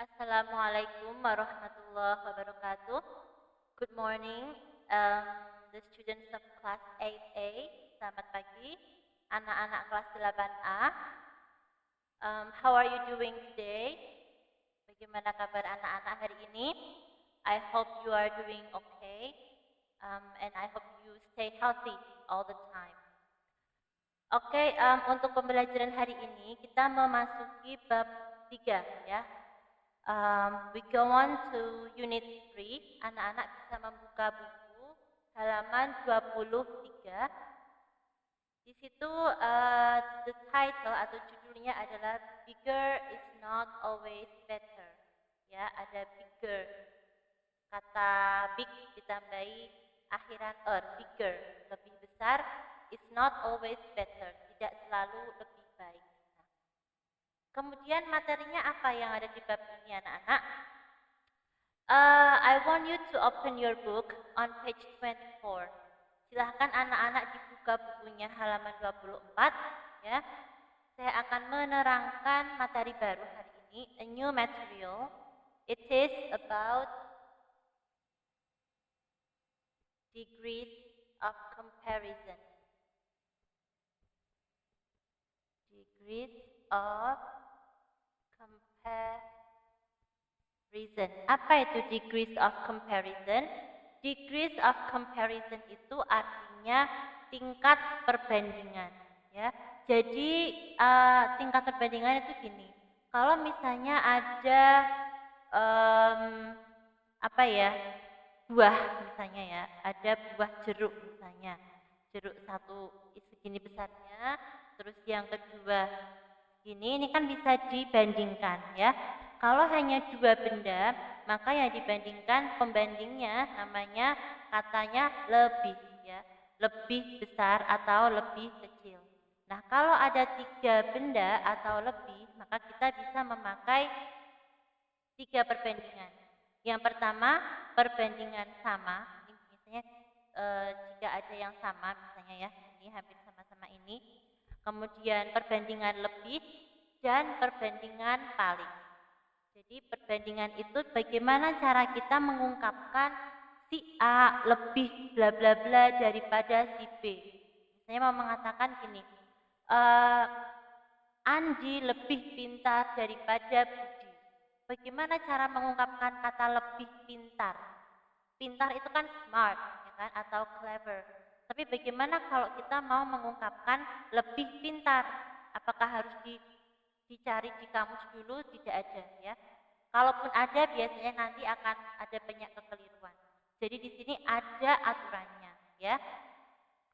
Assalamualaikum warahmatullahi wabarakatuh. Good morning, the students of class 8A. Selamat pagi, anak-anak kelas 8A. How are you doing today? Bagaimana kabar anak-anak hari ini? I hope you are doing okay, and I hope you stay healthy all the time. Oke, untuk pembelajaran hari ini kita memasuki bab 3 ya. We go on to unit 3. Anak-anak bisa membuka buku halaman 23. Di situ the title atau judulnya adalah Bigger is not always better. Ya, ada bigger. Kata big ditambahi akhiran bigger, lebih besar, is not always better, tidak selalu lebih baik. Kemudian materinya apa yang ada di bab ini anak-anak? I want you to open your book on page 24. Silahkan anak-anak dibuka bukunya halaman 24 ya. Saya akan menerangkan materi baru hari ini, a new material. It is about degrees of comparison. Degrees of comparison. Apa itu degrees of comparison? Degrees of comparison itu artinya tingkat perbandingan, ya. Jadi tingkat perbandingan itu gini. Kalau misalnya ada buah misalnya ya, ada buah jeruk misalnya, jeruk satu segini besarnya, terus yang kedua ini kan bisa dibandingkan ya. Kalau hanya dua benda, maka yang dibandingkan pembandingnya namanya katanya lebih ya, lebih besar atau lebih kecil. Nah, kalau ada tiga benda atau lebih, maka kita bisa memakai tiga perbandingan. Yang pertama, perbandingan sama. Misalnya jika ada yang sama misalnya ya, ini hampir sama-sama ini. Kemudian perbandingan lebih dan perbandingan paling. Jadi perbandingan itu bagaimana cara kita mengungkapkan si A lebih bla bla bla daripada si B. Misalnya mau mengatakan gini, Andi lebih pintar daripada Budi. Bagaimana cara mengungkapkan kata lebih pintar? Pintar itu kan smart, ya kan, atau clever. Tapi bagaimana kalau kita mau mengungkapkan lebih pintar? Apakah harus dicari di kamus dulu? Tidak ada, ya. Kalaupun ada, biasanya nanti akan ada banyak kekeliruan. Jadi di sini ada aturannya, ya.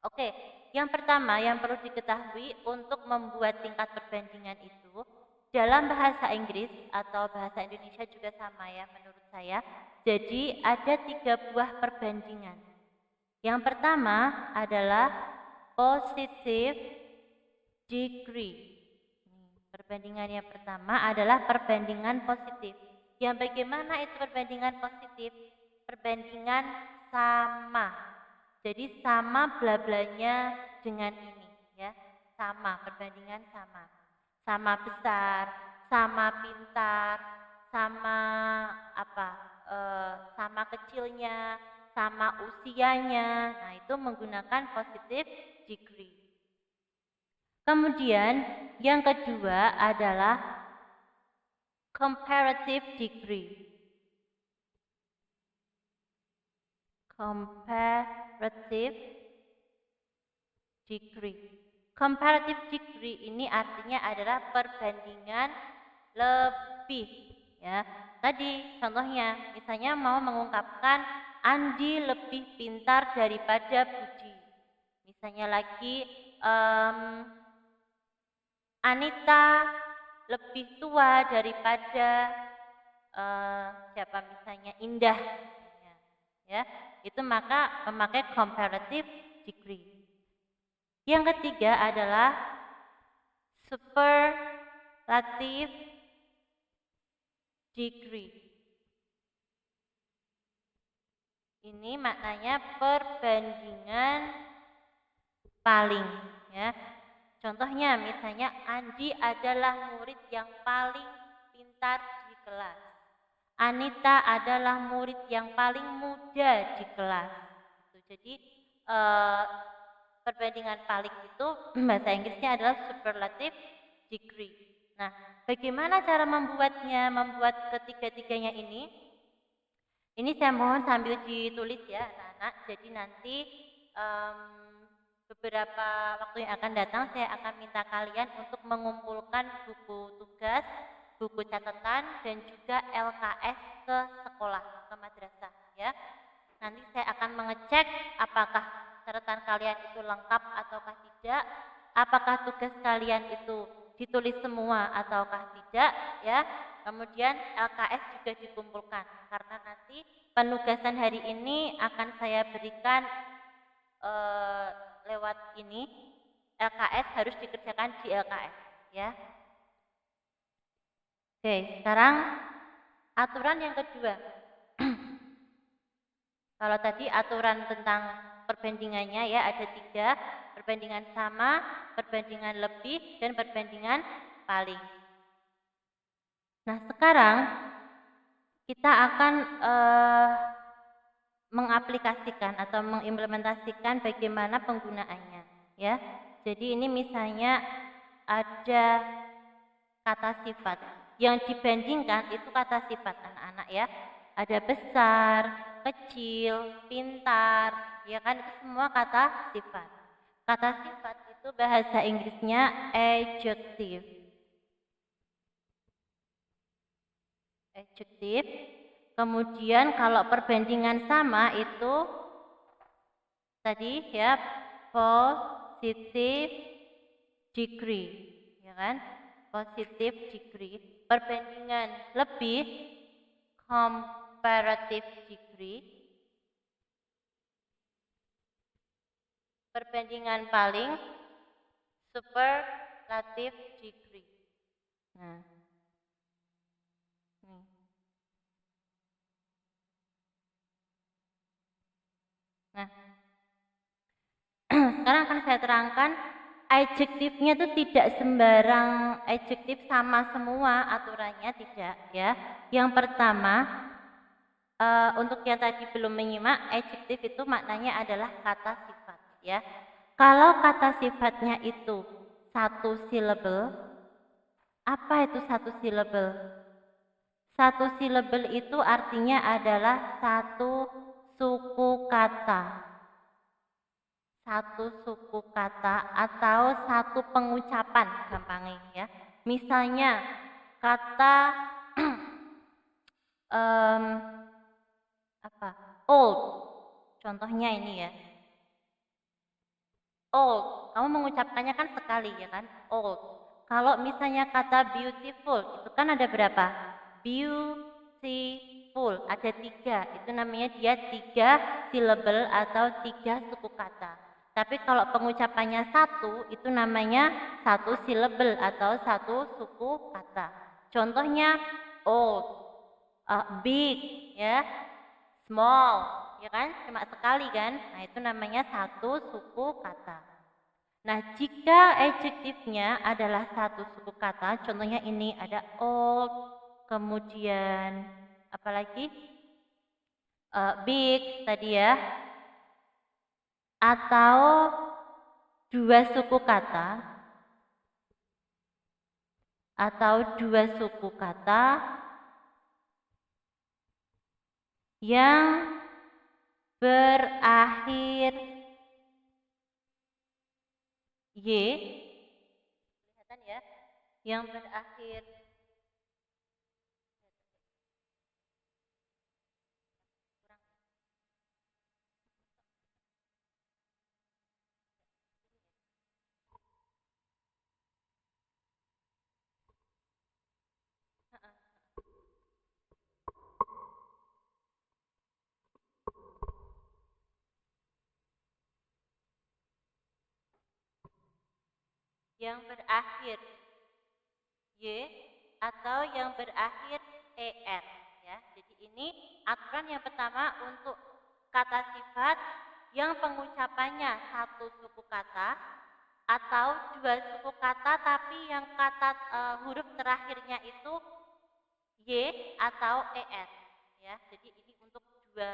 Oke, yang pertama yang perlu diketahui untuk membuat tingkat perbandingan itu dalam bahasa Inggris atau bahasa Indonesia juga sama ya menurut saya. Jadi ada tiga buah perbandingan. Yang pertama adalah positive degree. Perbandingan yang pertama adalah perbandingan positif. Yang bagaimana itu perbandingan positif? Perbandingan sama. Jadi sama bla-blanya dengan ini ya. Sama, perbandingan sama. Sama besar, sama pintar, sama sama kecilnya, sama usianya. Nah, itu menggunakan positive degree. Kemudian yang kedua adalah comparative degree. Comparative degree. Comparative degree ini artinya adalah perbandingan lebih ya. Tadi contohnya misalnya mau mengungkapkan Andi lebih pintar daripada Budi. Misalnya lagi Anita lebih tua daripada siapa misalnya Indah ya. Itu maka memakai comparative degree. Yang ketiga adalah superlative degree. Ini maknanya perbandingan paling ya. Contohnya misalnya Andi adalah murid yang paling pintar di kelas. Anita adalah murid yang paling muda di kelas. Jadi perbandingan paling itu bahasa Inggrisnya adalah superlative degree. Nah, bagaimana cara membuatnya, membuat ketiga-tiganya ini? Ini saya mohon sambil ditulis ya anak-anak. Jadi nanti beberapa waktu yang akan datang saya akan minta kalian untuk mengumpulkan buku tugas, buku catatan, dan juga LKS ke sekolah, ke madrasah ya. Nanti saya akan mengecek apakah catatan kalian itu lengkap ataukah tidak, apakah tugas kalian itu ditulis semua ataukah tidak ya. Kemudian LKS juga dikumpulkan karena nanti penugasan hari ini akan saya berikan lewat ini. LKS harus dikerjakan di LKS ya. Oke, sekarang aturan yang kedua. Kalau tadi aturan tentang perbandingannya ya ada 3, perbandingan sama, perbandingan lebih, dan perbandingan paling. Nah sekarang kita akan mengaplikasikan atau mengimplementasikan bagaimana penggunaannya ya. Jadi ini misalnya ada kata sifat yang dibandingkan itu kata sifat anak-anak ya. Ada besar, kecil, pintar, ya kan itu semua kata sifat. Kata sifat itu bahasa Inggrisnya adjective. Adjective. Kemudian kalau perbandingan sama itu tadi ya positive degree, ya kan? Positive degree. Perbandingan lebih comparative degree. Perbandingan paling superlative degree. Nah. Nah. Sekarang akan saya terangkan adjektifnya itu tidak sembarang adjektif sama semua aturannya tidak ya. Yang pertama untuk yang tadi belum menyimak, adjektif itu maknanya adalah kata sifat ya. Kalau kata sifatnya itu satu syllable, apa itu satu syllable? Satu syllable itu artinya adalah satu suku kata. Satu suku kata atau satu pengucapan gampangnya ya. Misalnya kata apa? Old. Contohnya ini ya. Old. Kamu mengucapkannya kan sekali ya kan? Old. Kalau misalnya kata beautiful itu kan ada berapa? Beautiful ada 3. Itu namanya dia 3 syllable atau 3 suku kata. Tapi kalau pengucapannya satu, itu namanya satu syllable atau satu suku kata. Contohnya old, big, ya, small, ya kan, cuma sekali kan. Nah itu namanya satu suku kata. Nah jika adjektifnya adalah satu suku kata, contohnya ini ada old, kemudian apalagi big tadi ya. Atau 2 suku kata yang berakhir y, kelihatan ya, yang berakhir y atau yang berakhir er ya. Jadi ini aturan yang pertama untuk kata sifat yang pengucapannya satu suku kata atau 2 suku kata tapi yang kata huruf terakhirnya itu y atau er ya. Jadi ini untuk dua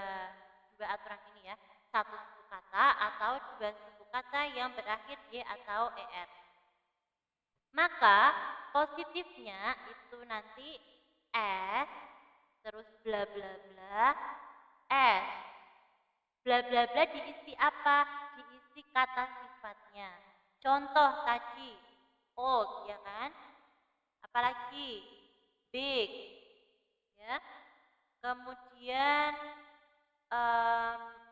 aturan ini ya. Satu suku kata atau dua suku kata yang berakhir y atau er. Maka positifnya itu nanti s terus bla bla bla s. Bla bla bla diisi apa? Diisi kata sifatnya. Contoh tadi old ya kan? Apalagi big ya. Kemudian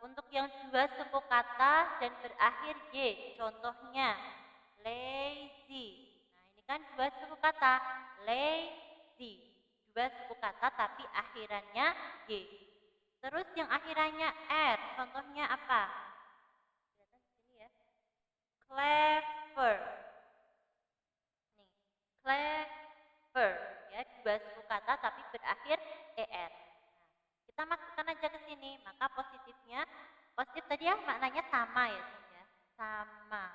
untuk yang dua suku kata dan berakhir y, contohnya lazy. Nah, ini kan dua suku kata, lazy. Dua suku kata tapi akhirannya y. Terus yang akhirannya r, contohnya apa? Kelihatan di sini ya. Clever. Nih, clever ya, dua suku kata tapi berakhir er. Kita masukkan aja ke sini, maka positifnya, positif tadi ya maknanya sama ya, sama.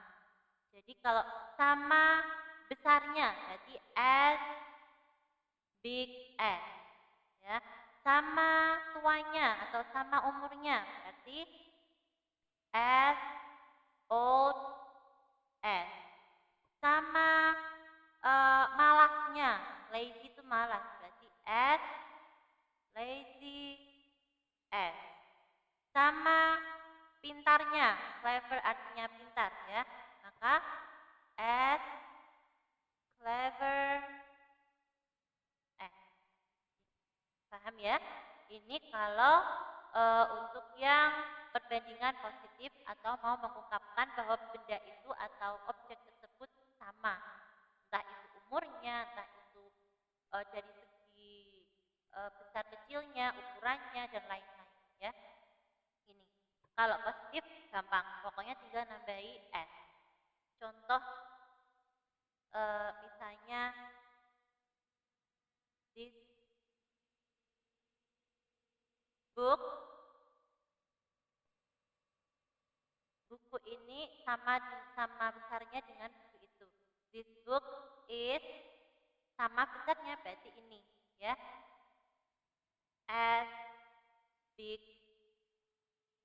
Jadi kalau sama besarnya berarti as big as ya. Sama tuanya atau sama umurnya berarti as old as. Sama malasnya, lazy itu malas berarti as lazy as. Sama pintarnya, clever artinya pintar ya. Maka as clever as. Paham ya? Ini kalau untuk yang perbandingan positif atau mau mengungkapkan bahwa benda itu atau objek tersebut sama. Entah itu umurnya, entah itu dari segi besar kecilnya, ukurannya dan lain-lain ya. Ini kalau positif gampang, pokoknya tinggal nambahi s. Contoh misalnya this book, buku ini sama besarnya dengan buku itu. This book is sama besarnya berarti ini ya. As big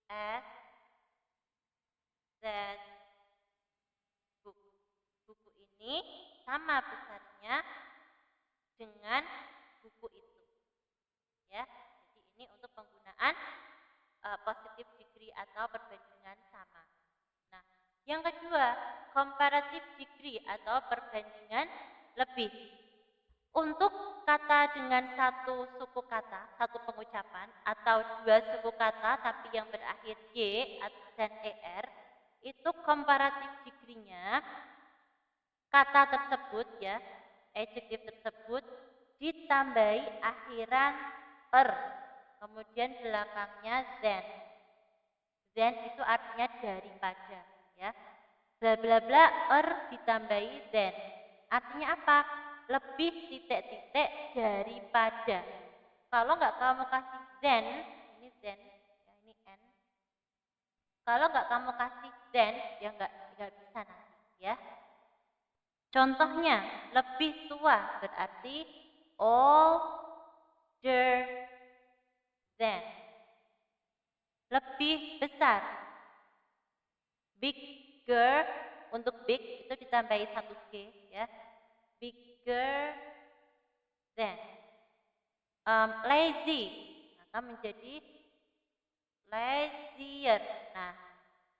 as that book. Buku ini sama besarnya dengan buku itu. Ya. Jadi ini untuk penggunaan positive degree atau perbandingan sama. Nah, yang kedua, comparative degree atau perbandingan lebih. Untuk kata dengan satu suku kata, satu pengucapan, atau dua suku kata tapi yang berakhir y dan er, itu comparative degree-nya kata tersebut ya, adjektif tersebut ditambahi akhiran er, kemudian belakangnya than. Than itu artinya daripada ya. Bla bla bla er ditambahi than. Artinya apa? Lebih titik-titik daripada. Kalau nggak kamu kasih than, ini than, ya ini n. Kalau nggak kamu kasih than, ya nggak bisa nanti ya. Contohnya lebih tua berarti older than. Lebih besar. Bigger, untuk big itu ditambahi satu g ya. Bigger than. Lazy, maka menjadi lazier. Nah,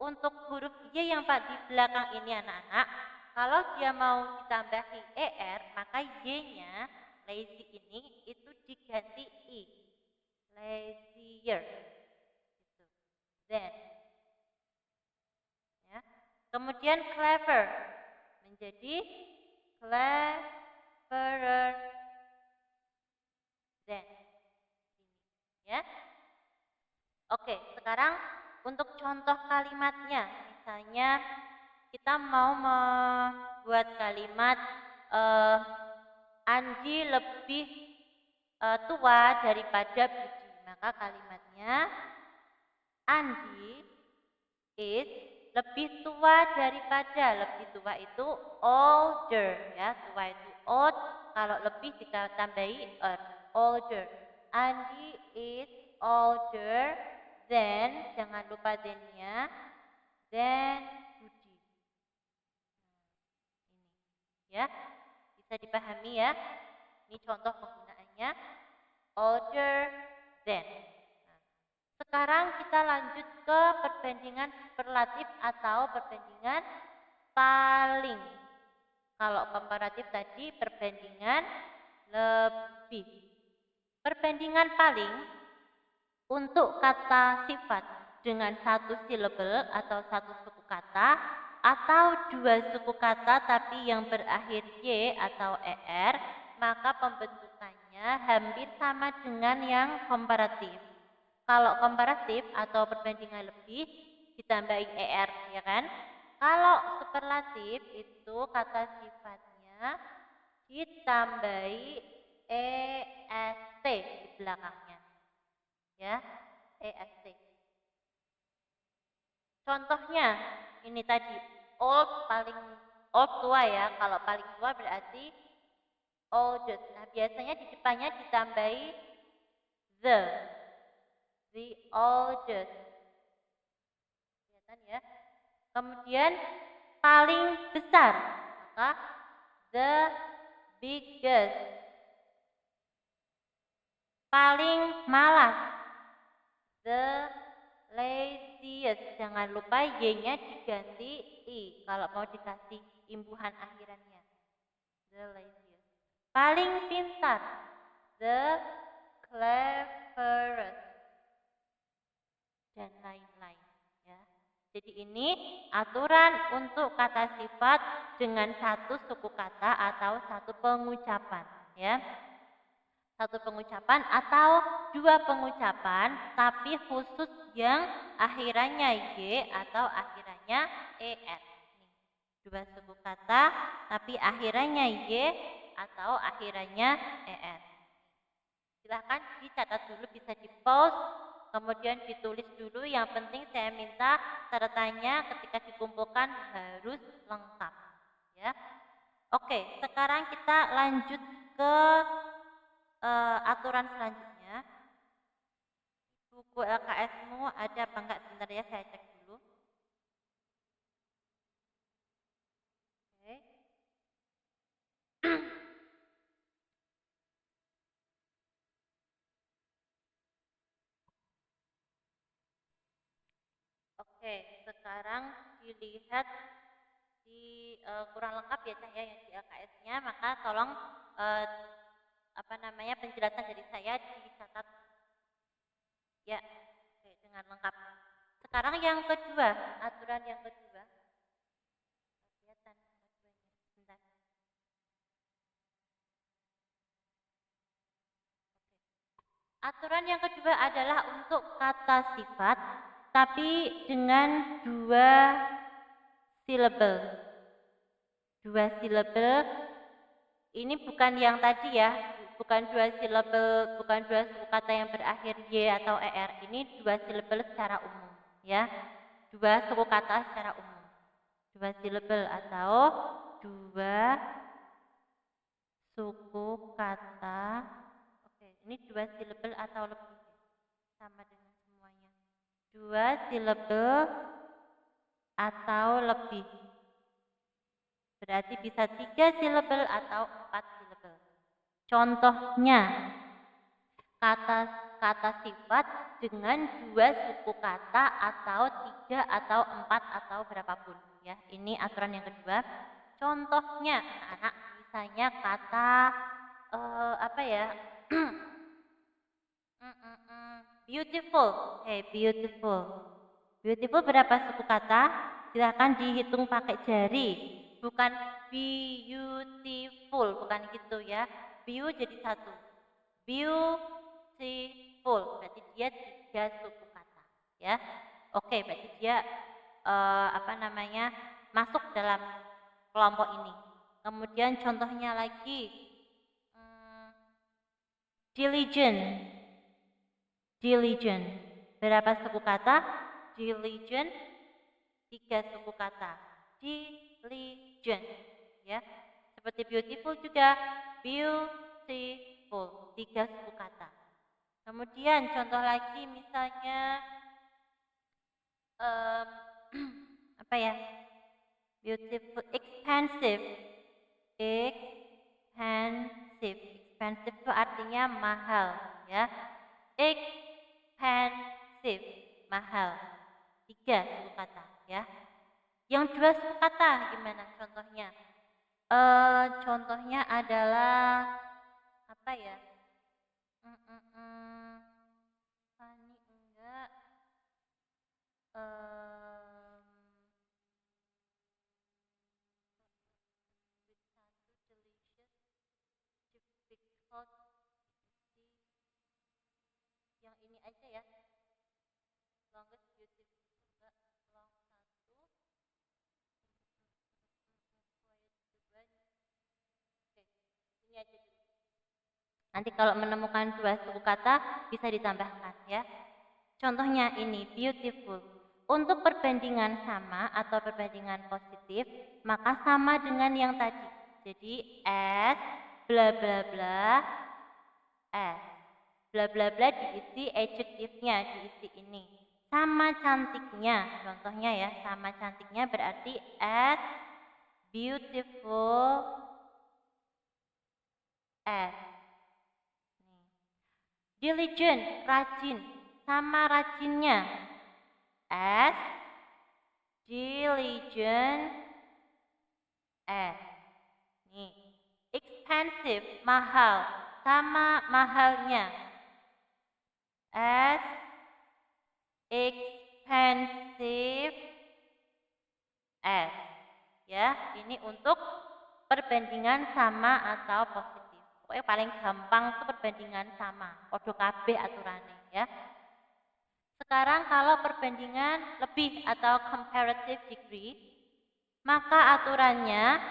untuk huruf Y yang di belakang ini anak-anak, kalau dia mau ditambahi er, maka Y-nya lazy ini itu diganti i. Lazier. Gitu. Then. Ya. Kemudian clever menjadi cleverer than. Ya. Oke, sekarang untuk contoh kalimatnya, misalnya kita mau membuat kalimat Andi lebih tua daripada Budi, maka kalimatnya Andi is lebih tua daripada. Lebih tua itu older ya, tua itu old, kalau lebih kita tambahi er. older. Andi is older than, jangan lupa than-nya, than Budi. Ini ya, bisa dipahami ya. Ini contoh penggunaannya, older than. Sekarang kita lanjut ke perbandingan superlatif atau perbandingan paling. Kalau komparatif tadi perbandingan lebih. Perbandingan paling untuk kata sifat dengan satu silabel atau satu suku kata atau dua suku kata tapi yang berakhir y atau er, maka pembentukannya hampir sama dengan yang komparatif. Kalau komparatif atau perbandingan lebih ditambahin er, ya kan? Kalau superlatif itu kata sifatnya ditambahi est di belakangnya. Ya, est. Contohnya ini tadi old, paling old, tua ya. Kalau paling tua berarti oldest. Nah, biasanya di depannya ditambahi the oldest. Kelihatan ya. Kemudian paling besar, maka the biggest. Paling malas, the laziest. Jangan lupa y-nya diganti i kalau mau dikasih imbuhan akhirannya. The laziest. Paling pintar, the cleverest. Dan lain-lain ya. Jadi ini aturan untuk kata sifat dengan satu suku kata atau satu pengucapan ya. Satu pengucapan atau dua pengucapan tapi khusus yang akhirannya y atau akhirannya er. Dua suku kata tapi akhirannya y atau akhirannya er. Silahkan dicatat dulu, bisa di pause, kemudian ditulis dulu. Yang penting saya minta catatannya ketika dikumpulkan harus lengkap ya. Oke, sekarang kita lanjut ke aturan selanjutnya. Buku LKS-mu ada apa enggak? Sebentar ya, saya cek dulu. Oke. Oke, sekarang dilihat di kurang lengkap ya Cah ya yang di LKS-nya, maka tolong penjelasan dari saya dicatat ya, oke, dengan lengkap. Sekarang yang kedua, aturan yang kedua. Kelihatan sebentar. Aturan yang kedua adalah untuk kata sifat tapi dengan dua silabel. Dua silabel ini bukan yang tadi ya, bukan dua silabel, bukan dua suku kata yang berakhir y atau er. Ini dua silabel secara umum ya. Dua suku kata secara umum. Dua silabel atau dua suku kata. Oke, ini dua silabel atau lebih. Sama dengan semuanya. Dua silabel atau lebih. Berarti bisa 3 silabel atau 4 silabel. Contohnya, kata sifat dengan dua suku kata atau 3 atau 4 atau berapapun ya. Ini aturan yang kedua. Contohnya, anak-anak misalnya kata beautiful. Beautiful. Beautiful berapa suku kata? Silakan dihitung pakai jari. Bukan beautiful, bukan gitu ya. Bio jadi satu. Beautiful, berarti dia 3 suku kata ya. Oke, berarti dia masuk dalam kelompok ini. Kemudian contohnya lagi diligent. Diligent. Berapa suku kata? Diligent 3 suku kata. Diligent ya. Seperti beautiful juga beautiful. 3 suku kata. Kemudian contoh lagi misalnya apa ya? Beautiful, expensive. Expensive itu artinya mahal, ya. Expensive, mahal. 3 suku kata, ya. Yang 2 suku kata gimana contohnya? Contohnya adalah apa ya? Funny enggak? Yang ini aja ya. Longest beautiful enggak? Long 1. Oke, ini aja dulu. Nanti kalau menemukan 2 suku kata bisa ditambahkan ya. Contohnya ini beautiful. Untuk perbandingan sama atau perbandingan positif, maka sama dengan yang tadi. Jadi as bla bla bla as. Bla bla bla diisi adjektifnya, diisi ini. Sama cantiknya, contohnya ya, sama cantiknya berarti as beautiful as. Diligent, rajin, sama rajinnya as diligent as. Nih, expensive, mahal, sama mahalnya as expensive as. Ya, ini untuk perbandingan sama atau positif. Pokoknya paling gampang itu perbandingan sama, podo kabeh aturannya ya. Sekarang kalau perbandingan lebih atau comparative degree, maka aturannya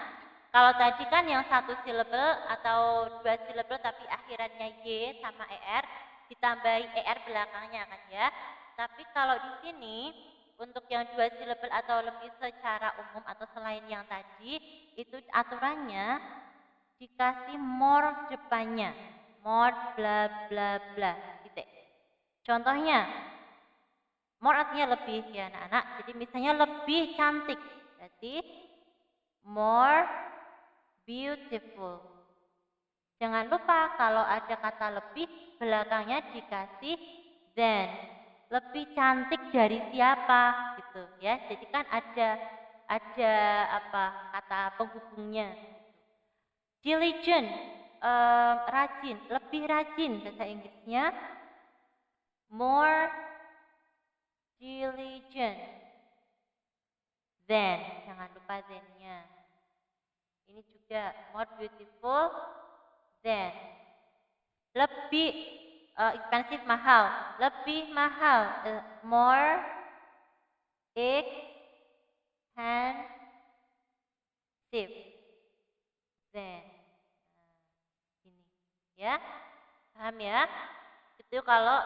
kalau tadi kan yang 1 syllable atau 2 syllable tapi akhirannya y sama er, ditambahi er belakangnya kan ya. Tapi kalau di sini untuk yang 2 syllable atau lebih secara umum atau selain yang tadi, itu aturannya dikasih more depannya, more bla bla bla titik. Contohnya, more artinya lebih ya anak-anak. Jadi misalnya lebih cantik, berarti more beautiful. Jangan lupa kalau ada kata lebih, belakangnya dikasih than. Lebih cantik dari siapa gitu ya. Jadi kan ada apa kata penghubungnya. Diligent, rajin, lebih rajin bahasa Inggrisnya more diligent than. Jangan lupa than-nya. Ini juga more beautiful than. Lebih expensive, mahal, lebih mahal, more expensive than. Ini ya, paham ya? Itu kalau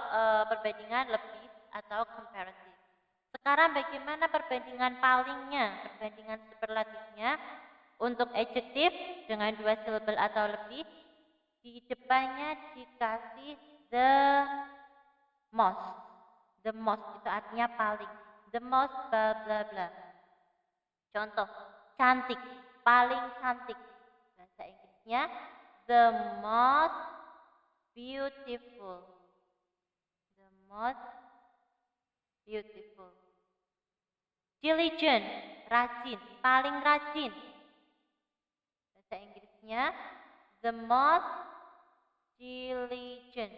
perbandingan lebih atau comparative. Sekarang bagaimana perbandingan palingnya, perbandingan superlatifnya? Untuk adjektif dengan 2 syllable atau lebih, di depannya dikasih the most. The most itu artinya paling. The most bla bla bla. Contoh, cantik, paling cantik. Bahasa Inggrisnya the most beautiful. The most beautiful. Diligent, rajin, paling rajin. Bahasa Inggrisnya the most diligent.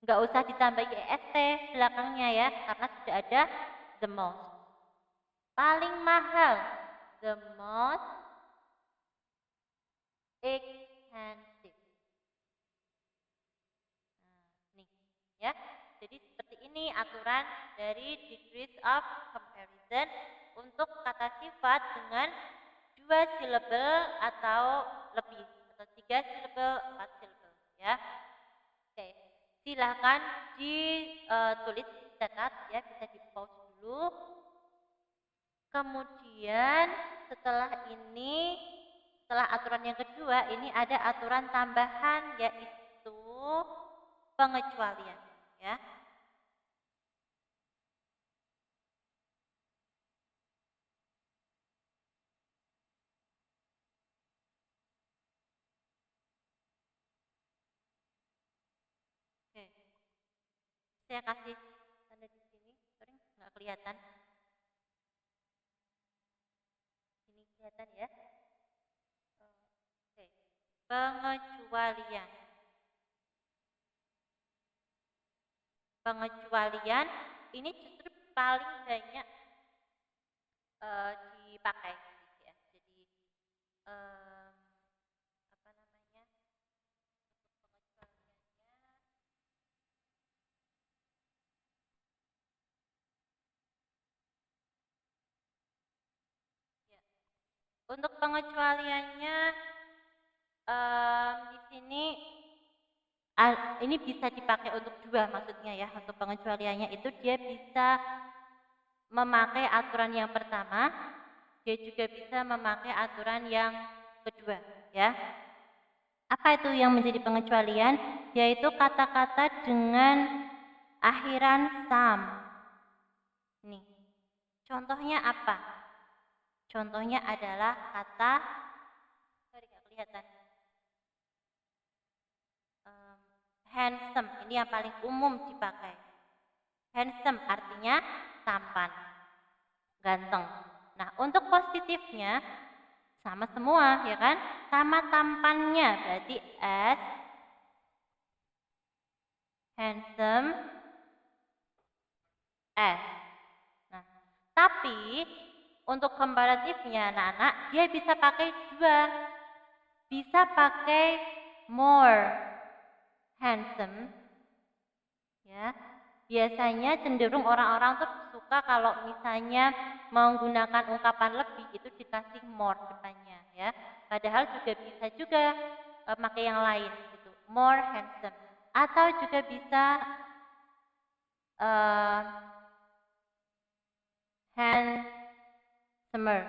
Nggak usah ditambah est belakangnya ya, karena sudah ada the most. Paling mahal, the most expensive. Nah, nih ya. Jadi seperti ini aturan dari degrees of comparison untuk kata sifat dengan 2 syllable atau lebih, atau 3 syllable, 4 syllable ya. Oke, silahkan ditulis, catat ya, bisa di pause dulu. Kemudian setelah setelah aturan yang kedua, ini ada aturan tambahan yaitu pengecualian, ya. Oke, saya kasih tanda di sini, sorry nggak kelihatan. Ini kelihatan ya. Oke, pengecualian. Pengecualian ini justru paling banyak dipakai gitu ya. Jadi apa namanya, untuk pengecualiannya di sini ini bisa dipakai untuk dua, maksudnya ya. Untuk pengecualiannya itu dia bisa memakai aturan yang pertama, dia juga bisa memakai aturan yang kedua, ya. Apa itu yang menjadi pengecualian? Yaitu kata-kata dengan akhiran sam. Nih, contohnya apa? Contohnya adalah kata, sorry nggak kelihatan, handsome. Ini yang paling umum dipakai. Handsome artinya tampan, ganteng. Nah, untuk positifnya sama semua, ya kan? Sama tampannya, berarti as handsome as. Nah, tapi untuk komparatifnya anak-anak, dia bisa pakai dua. Bisa pakai more handsome, ya. Biasanya cenderung orang-orang tuh suka kalau misalnya menggunakan ungkapan lebih itu dikasih more depannya, ya. Padahal juga bisa juga pakai yang lain gitu, more handsome. Atau juga bisa handsomer.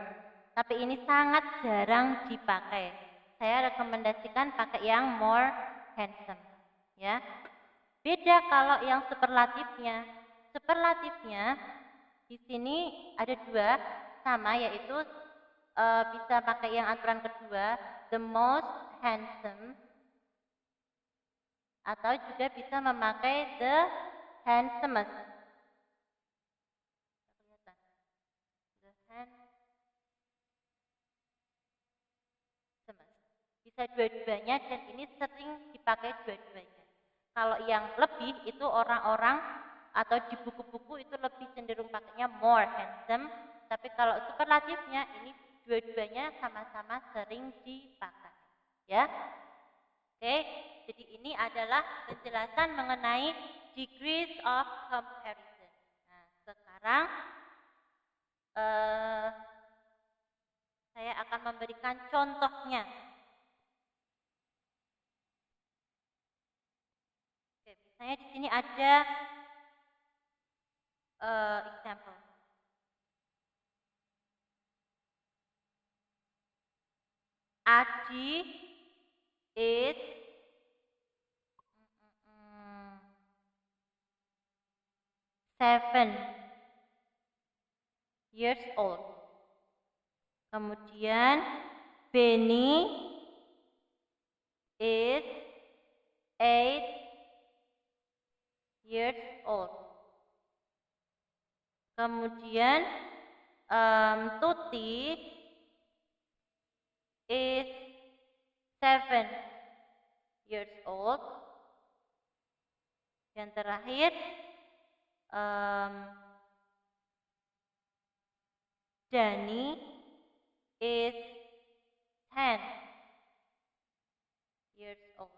Tapi ini sangat jarang dipakai. Saya rekomendasikan pakai yang more handsome, ya. Beda kalau yang superlatifnya. Superlatifnya di sini ada dua, sama, yaitu bisa pakai yang aturan kedua, the most handsome, atau juga bisa memakai the handsomest. The handsomest. Bisa dua-duanya dan ini sering dipakai dua-duanya. Kalau yang lebih itu orang-orang atau di buku-buku itu lebih cenderung pakainya more handsome, tapi kalau superlatifnya ini dua-duanya sama-sama sering dipakai, ya. Oke, jadi ini adalah penjelasan mengenai degrees of comparison. Nah, sekarang saya akan memberikan contohnya. Oke, misalnya di sini ada example. Adi is 7 years old. Kemudian Benny is 8 years old. Kemudian Tuti is 7 years old. Dan terakhir Dani is 10 years old.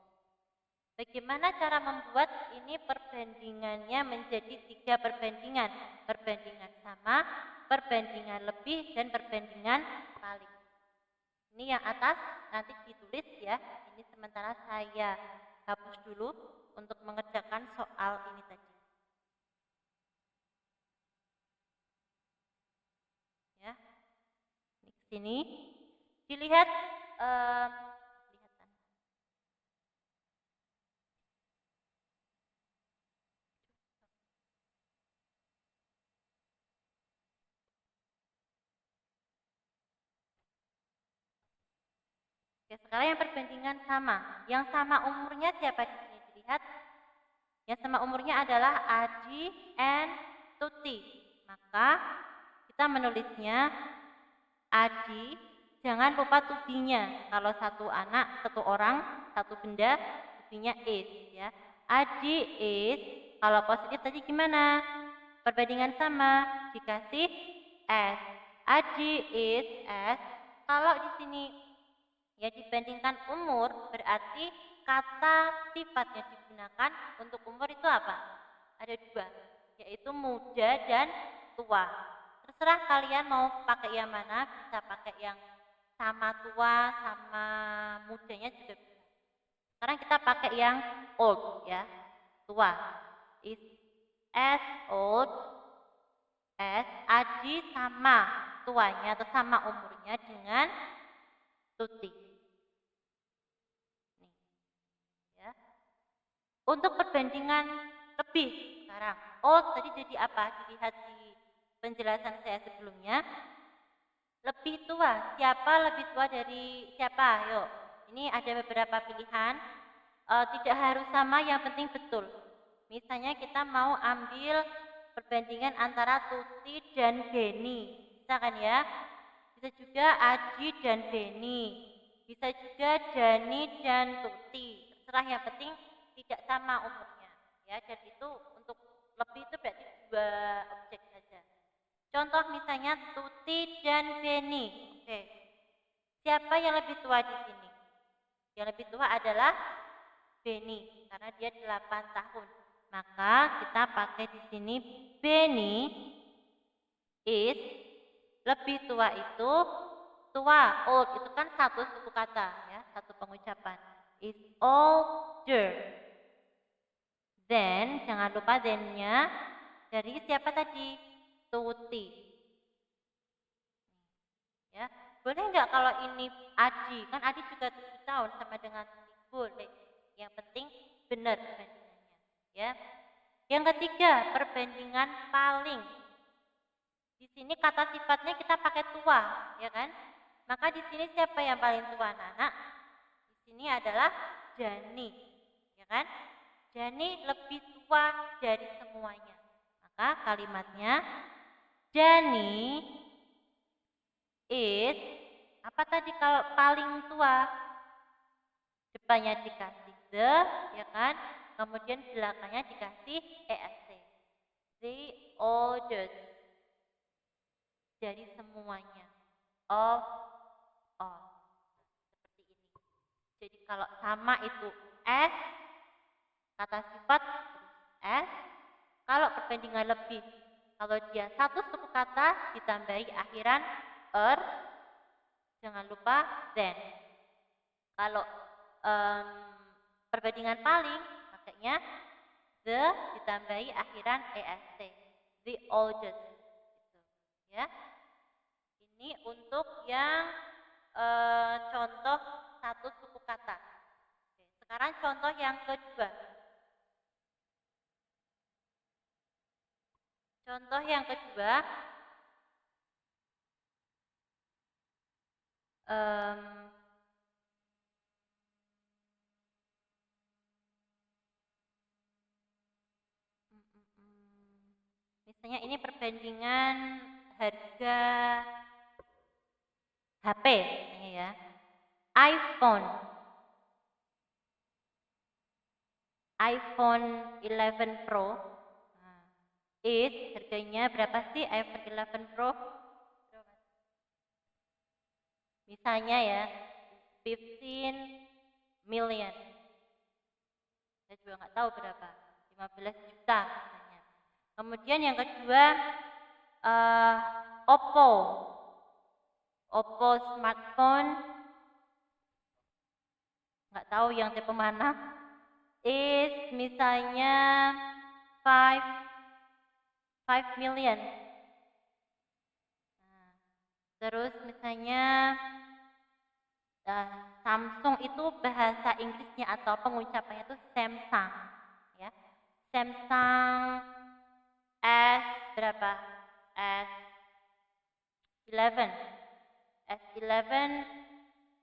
Bagaimana cara membuat ini perbandingannya menjadi 3 perbandingan? Perbandingan sama, perbandingan lebih, dan perbandingan kali. Ini yang atas nanti ditulis ya. Ini sementara saya hapus dulu untuk mengerjakan soal ini tadi. Ya. Ini ke sini. Dilihat kelihatan. Oke, sekarang yang perbandingan sama. Yang sama umurnya siapa di sini? Dilihat. Yang sama umurnya adalah Aji and Tuti. Maka kita menulisnya Aji, jangan lupa tubinya. Kalau satu anak, satu orang, satu benda, tubinya is ya. Aji is, kalau positif tadi gimana? Perbandingan sama, dikasih s. Aji is s. Kalau di sini ya dibandingkan umur, berarti kata sifat yang digunakan untuk umur itu apa? Ada dua, yaitu muda dan tua. Terserah kalian mau pakai yang mana, bisa pakai yang sama tua, sama mudanya juga bisa. Sekarang kita pakai yang old ya, tua. Is as old as Aji sama tuanya atau sama umurnya dengan Tuti. Untuk perbandingan lebih sekarang. Oh, tadi jadi apa? Dilihat di penjelasan saya sebelumnya. Lebih tua. Siapa lebih tua dari siapa? Yuk. Ini ada beberapa pilihan. Tidak harus sama, yang penting betul. Misalnya kita mau ambil perbandingan antara Tuti dan Beni. Bisa kan ya? Bisa juga Aji dan Beni. Bisa juga Dani dan Tuti. Terserah, yang penting tidak sama umurnya ya, dan itu untuk lebih itu berarti dua objek saja. Contoh misalnya Tuti dan Beni. Oke. Siapa yang lebih tua di sini? Yang lebih tua adalah Beni karena dia 8 tahun. Maka kita pakai di sini Beni is, lebih tua itu tua, old itu kan satu suku kata ya, satu pengucapan. Is older. Then, jangan lupa then-nya dari siapa tadi? Tuti. Ya, boleh nggak kalau ini Adi? Kan Adi juga 7 tahun sama dengan Tuti. Boleh. Yang penting benar perbandingannya. Ya. Yang ketiga, perbandingan paling. Di sini kata sifatnya kita pakai tua, ya kan? Maka di sini siapa yang paling tua, anak-anak? Di sini adalah Dani, ya kan? Dani lebih tua dari semuanya. Maka kalimatnya Dani is, apa tadi kalau paling tua? Depannya dikasih the, ya kan? Kemudian belakangnya dikasih est. The oldest. Dari semuanya. Of all. Seperti ini. Jadi kalau sama itu s, kata sifat s. Kalau perbandingan lebih, kalau dia satu suku kata ditambahi akhiran jangan lupa then. Kalau perbandingan paling, makanya the ditambahi akhiran est, the oldest. Gitu, ya. Ini untuk yang contoh satu suku kata. Oke, sekarang contoh yang kedua. Contoh yang kedua, misalnya ini perbandingan harga HP ya. iPhone 11 Pro harganya berapa sih iPhone 11 Pro? Misalnya ya 15 million. Saya juga nggak tahu berapa, 15 juta misalnya. Kemudian yang kedua Oppo smartphone, nggak tahu yang tipe mana, is misalnya 5 million. Nah, terus misalnya Samsung itu bahasa Inggrisnya atau pengucapannya itu Samsung, ya. Samsung S berapa? S11. S11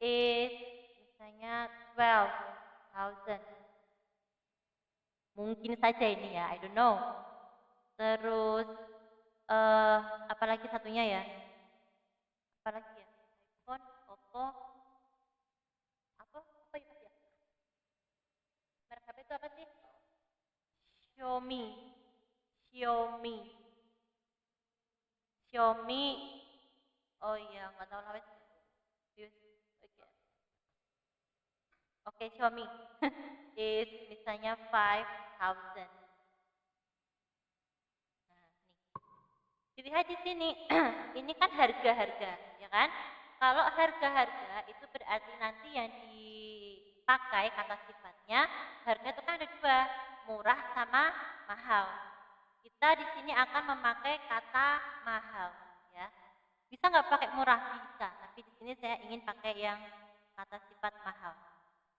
is misalnya 12.000. Mungkin saja ini ya, I don't know. Terus apalagi satunya ya? Apalagi ya? iPhone, Oppo, apa itu ya? Merek HP itu apa sih? Xiaomi. Xiaomi. Xiaomi. Oh iya, nggak tahu lah wes. Oke. Oke, Xiaomi. Is misalnya 5.000. Nah, nih. Dilihat di sini. Ini kan harga-harga, ya kan? Kalau harga-harga itu berarti nanti yang dipakai kata sifatnya, harga itu kan ada dua, murah sama mahal. Kita di sini akan memakai kata mahal, ya. Bisa nggak pakai murah? Bisa, tapi di sini saya ingin pakai yang kata sifat mahal.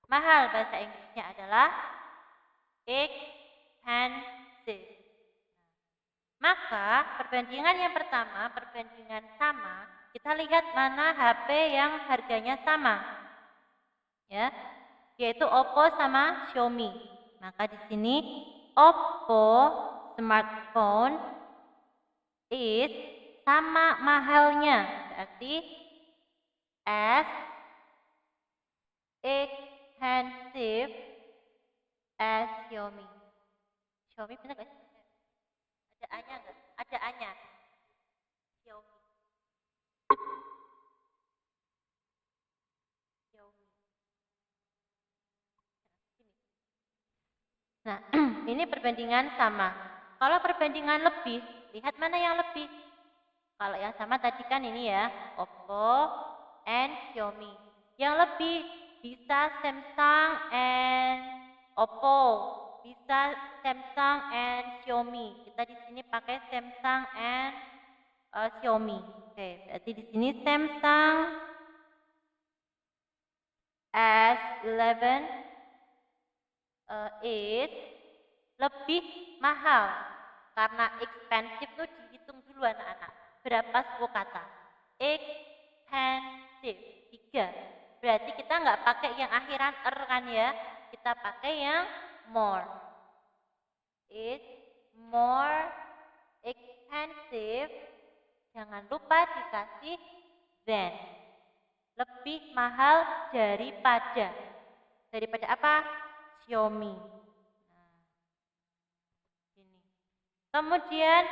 Mahal bahasa Inggrisnya adalah expensive. Maka perbandingan yang pertama, perbandingan sama, kita lihat mana HP yang harganya sama. Ya, yaitu Oppo sama Xiaomi. Maka di sini Oppo smartphone is sama mahalnya, berarti as expensive as Xiaomi. Xiaomi benar gak sih? Ada A-nya enggak? Ada A-nya. Xiaomi. Xiaomi. Nah, ini perbandingan sama. Kalau perbandingan lebih, lihat mana yang lebih. Kalau yang sama tadi kan ini ya, Oppo and Xiaomi. Yang lebih bisa Samsung and Oppo, bisa Samsung and Xiaomi. Kita di sini pakai Samsung and Xiaomi. Oke, berarti di sini Samsung S11 is lebih mahal karena expensive itu dihitung dulu anak-anak. Berapa suku kata? Expensive 3. Berarti kita nggak pakai yang akhiran er kan ya? Kita pakai yang more. It's more expensive. Jangan lupa dikasih than. Lebih mahal daripada. Daripada apa? Xiaomi. Nah, ini. Kemudian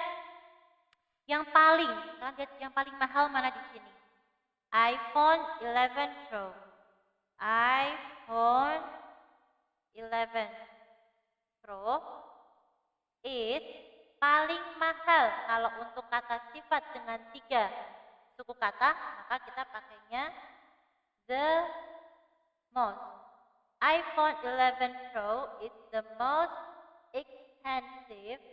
yang paling, kalian lihat yang paling mahal mana di sini? iPhone 11 Pro. iPhone 11 Pro is paling mahal kalau untuk kata sifat dengan 3 suku kata, maka kita pakainya the most. iPhone 11 Pro is the most expensive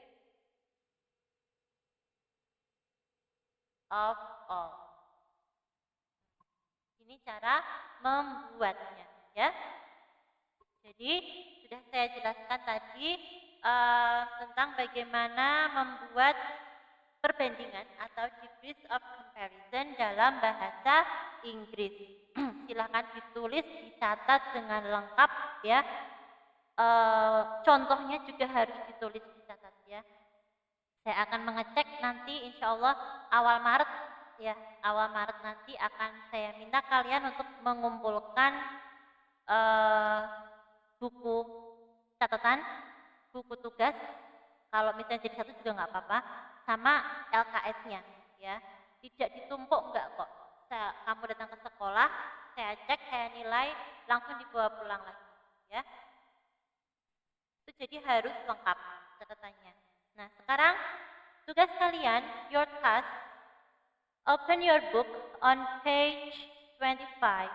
of all. Ini cara membuatnya, ya. Jadi sudah saya jelaskan tadi tentang bagaimana membuat perbandingan atau degrees of comparison dalam bahasa Inggris. Silahkan ditulis, dicatat dengan lengkap ya. Contohnya juga harus ditulis, dicatat ya. Saya akan mengecek nanti insya Allah awal Maret ya. Awal Maret nanti akan saya minta kalian untuk mengumpulkan buku catatan, buku tugas. Kalau misalnya jadi satu juga nggak apa-apa, sama LKS-nya ya. Tidak ditumpuk enggak kok. Kamu datang ke sekolah, saya cek, saya nilai, langsung dibawa pulang lagi ya. Itu jadi harus lengkap catatannya. Nah, sekarang tugas kalian, your task, open your book on page 25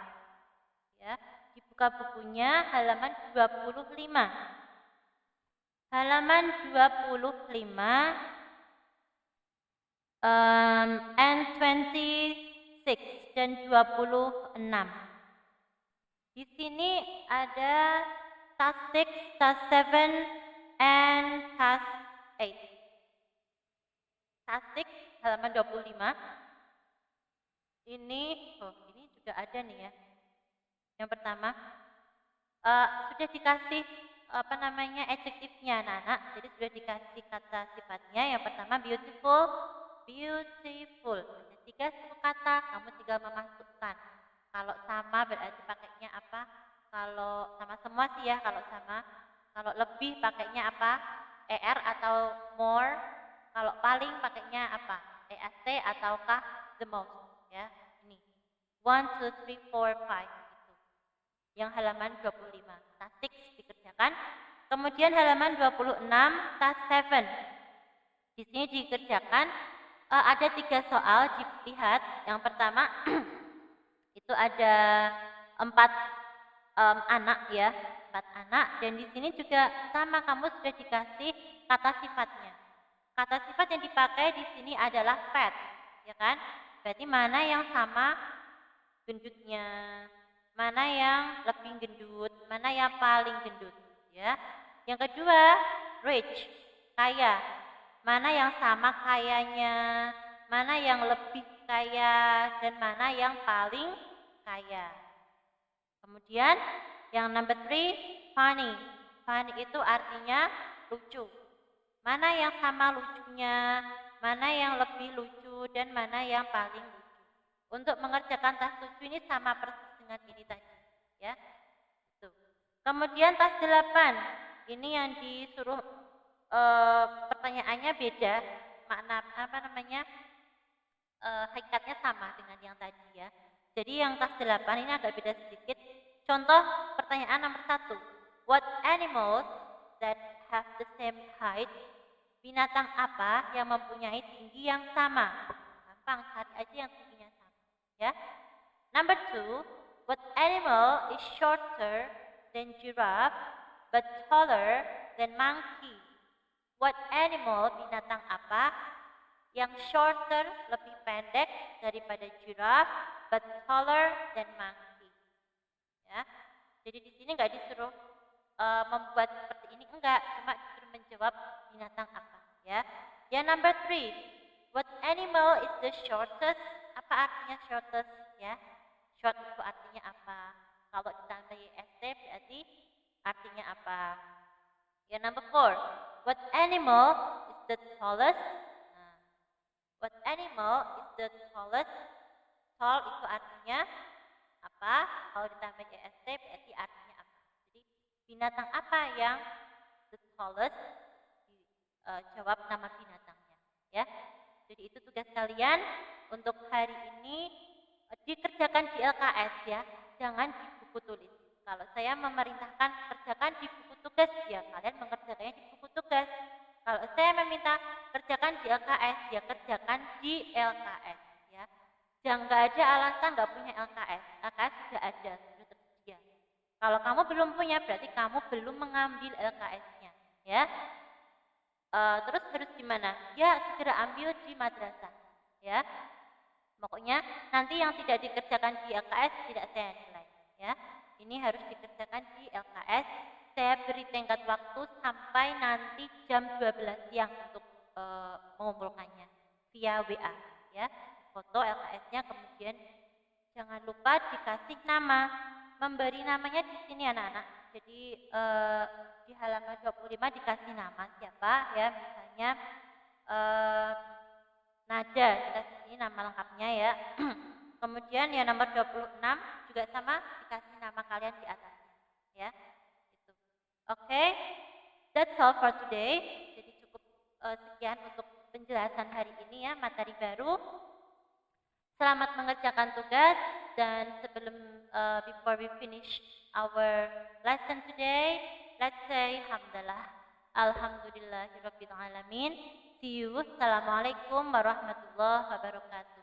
ya. Dibuka bukunya halaman 25. Halaman 25 and 26 dan 26. Di sini ada task 6, task 7, and task 8. Task 6 halaman 25. Ini juga ada nih ya. Yang pertama, sudah dikasih adjektifnya anak-anak. Jadi sudah dikasih kata sifatnya. Yang pertama beautiful, beautiful. Ada 3 suku kata, kamu tinggal memasukkan. Kalau sama berarti pakainya apa? Kalau sama semua sih ya, kalau sama. Kalau lebih pakainya apa? ER atau more. Kalau paling pakainya apa? EST ataukah the most, ya. Ini 1, 2, 3, 4, 5 gitu. Yang halaman 25 task 6 dikerjakan. Kemudian halaman 26 task 7. Di sini dikerjakan ada 3 soal dilihat. Yang pertama itu ada 4 anak ya, 4 anak, dan di sini juga sama, kamu sudah dikasih kata sifatnya. Kata sifat yang dipakai di sini adalah fat, ya kan? Berarti mana yang sama gendutnya, mana yang lebih gendut, mana yang paling gendut, ya. Yang kedua, rich, kaya. Mana yang sama kayanya, mana yang lebih kaya, dan mana yang paling kaya. Kemudian yang number 3, funny. Funny itu artinya lucu. Mana yang sama lucunya, mana yang lebih lucu, dan mana yang paling lucu. Untuk mengerjakan task 7 ini sama persis dengan ini tadi, ya. Tuh. Kemudian task 8. Ini yang disuruh pertanyaannya beda, makna hakikatnya sama dengan yang tadi ya. Jadi yang task 8 ini agak beda sedikit. Contoh pertanyaan nomor 1. What animals that have the same height? Binatang apa yang mempunyai tinggi yang sama? Gampang, cari aja yang tingginya sama, ya. Number 2. What animal is shorter than giraffe but taller than monkey? What animal, binatang apa yang shorter, lebih pendek daripada giraffe but taller than monkey? Ya. Jadi di sini nggak disuruh membuat seperti ini, enggak, cuma disuruh menjawab binatang apa, ya. Yang number 3. What animal is the shortest? Apa artinya shortest, ya? Short itu artinya apa? Kalau ditambah ST berarti artinya apa? Yang number 4. What animal is the tallest? Nah, what animal is the tallest? Tall itu artinya apa? Kalau ditambah EST berarti artinya apa? Jadi binatang apa yang the tallest? Jawab nama binatangnya, ya. Jadi itu tugas kalian untuk hari ini, dikerjakan di LKS ya, jangan di buku tulis. Kalau saya memerintahkan kerjakan di buku tugas, ya kalian mengerjakannya di buku tugas. Kalau saya meminta kerjakan di LKS, ya kerjakan di LKS, ya. Jangan nggak ada alasan nggak punya LKS. LKS sudah ada, sudah tersedia. Kalau kamu belum punya, berarti kamu belum mengambil LKS-nya, ya. Terus harus gimana? Ya segera ambil di madrasah, ya. Pokoknya nanti yang tidak dikerjakan di LKS tidak saya nilai, ya. Ini harus dikerjakan di LKS. Saya beri tenggat waktu sampai nanti jam 12 siang untuk mengumpulkannya via WA, ya. Foto LKS-nya, kemudian jangan lupa dikasih nama. Memberi namanya di sini anak-anak. Jadi di halaman 25 dikasih nama siapa, ya, misalnya Nada, dikasih sini nama lengkapnya ya. Kemudian yang nomor 26 juga sama, dikasih nama kalian di atas, ya. Gitu. Oke, that's all for today. Jadi cukup sekian untuk penjelasan hari ini ya, materi baru. Selamat mengerjakan tugas, dan sebelum before we finish our lesson today, let's say hamdalah. Alhamdulillahirabbil alamin. See you. Assalamualaikum warahmatullahi wabarakatuh.